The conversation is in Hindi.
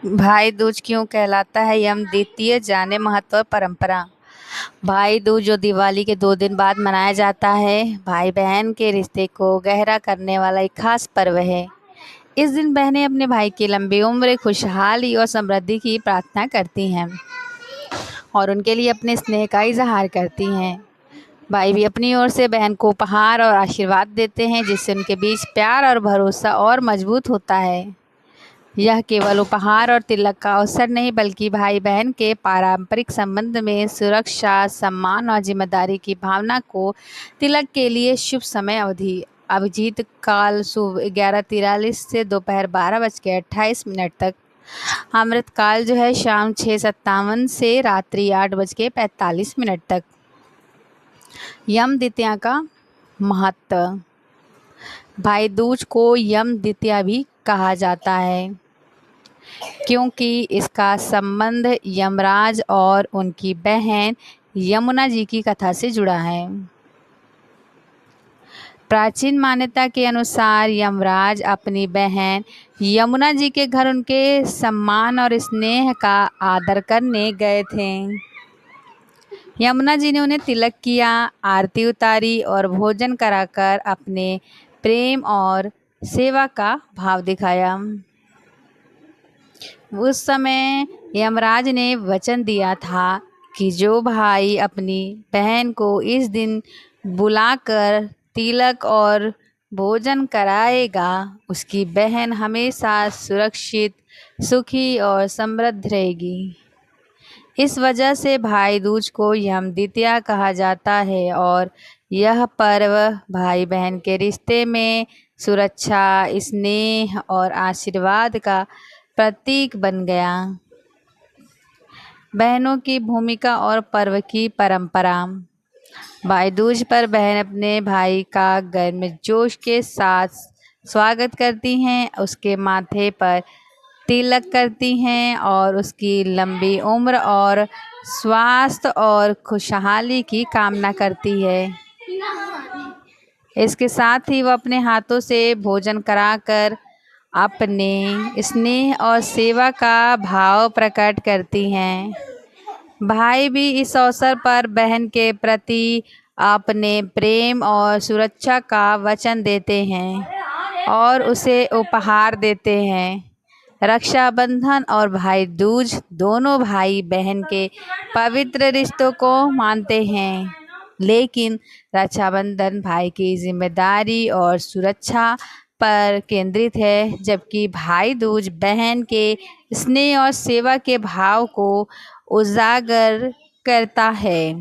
भाई दूज क्यों कहलाता है यम द्वितीय जाने महत्व और परंपरा। भाई दूज जो दिवाली के 2 दिन बाद मनाया जाता है, भाई बहन के रिश्ते को गहरा करने वाला एक खास पर्व है। इस दिन बहनें अपने भाई की लंबी उम्र, खुशहाली और समृद्धि की प्रार्थना करती हैं और उनके लिए अपने स्नेह का इजहार करती हैं। भाई भी अपनी ओर से बहन को उपहार और आशीर्वाद देते हैं, जिससे उनके बीच प्यार और भरोसा और मजबूत होता है। यह केवल उपहार और तिलक का अवसर नहीं, बल्कि भाई बहन के पारंपरिक संबंध में सुरक्षा, सम्मान और जिम्मेदारी की भावना को तिलक के लिए शुभ समय अवधि अभिजीत काल सुबह 11:43 से दोपहर 12:28 तक। अमृत काल जो है शाम 6:57 से रात्रि 8:45 तक। यम द्वितीया का महत्व। भाई दूज को यम द्वितीया भी कहा जाता है, क्योंकि इसका संबंध यमराज और उनकी बहन यमुना जी की कथा से जुड़ा है। प्राचीन मान्यता के अनुसार यमराज अपनी बहन यमुना जी के घर उनके सम्मान और स्नेह का आदर करने गए थे। यमुना जी ने उन्हें तिलक किया, आरती उतारी और भोजन कराकर अपने प्रेम और सेवा का भाव दिखाया। उस समय यमराज ने वचन दिया था कि जो भाई अपनी बहन को इस दिन बुलाकर तिलक और भोजन कराएगा, उसकी बहन हमेशा सुरक्षित, सुखी और समृद्ध रहेगी। इस वजह से भाई दूज को यम द्वितीया कहा जाता है और यह पर्व भाई बहन के रिश्ते में सुरक्षा, स्नेह और आशीर्वाद का प्रतीक बन गया। बहनों की भूमिका और पर्व की परंपरा। भाई दूज पर बहन अपने भाई का गर्मजोश के साथ स्वागत करती हैं, उसके माथे पर तिलक करती हैं और उसकी लंबी उम्र और स्वास्थ्य और खुशहाली की कामना करती है। इसके साथ ही वह अपने हाथों से भोजन कराकर अपने स्नेह और सेवा का भाव प्रकट करती हैं। भाई भी इस अवसर पर बहन के प्रति अपने प्रेम और सुरक्षा का वचन देते हैं और उसे उपहार देते हैं। रक्षाबंधन और भाई दूज दोनों भाई बहन के पवित्र रिश्तों को मानते हैं, लेकिन रक्षाबंधन भाई की जिम्मेदारी और सुरक्षा पर केंद्रित है, जबकि भाई दूज बहन के स्नेह और सेवा के भाव को उजागर करता है।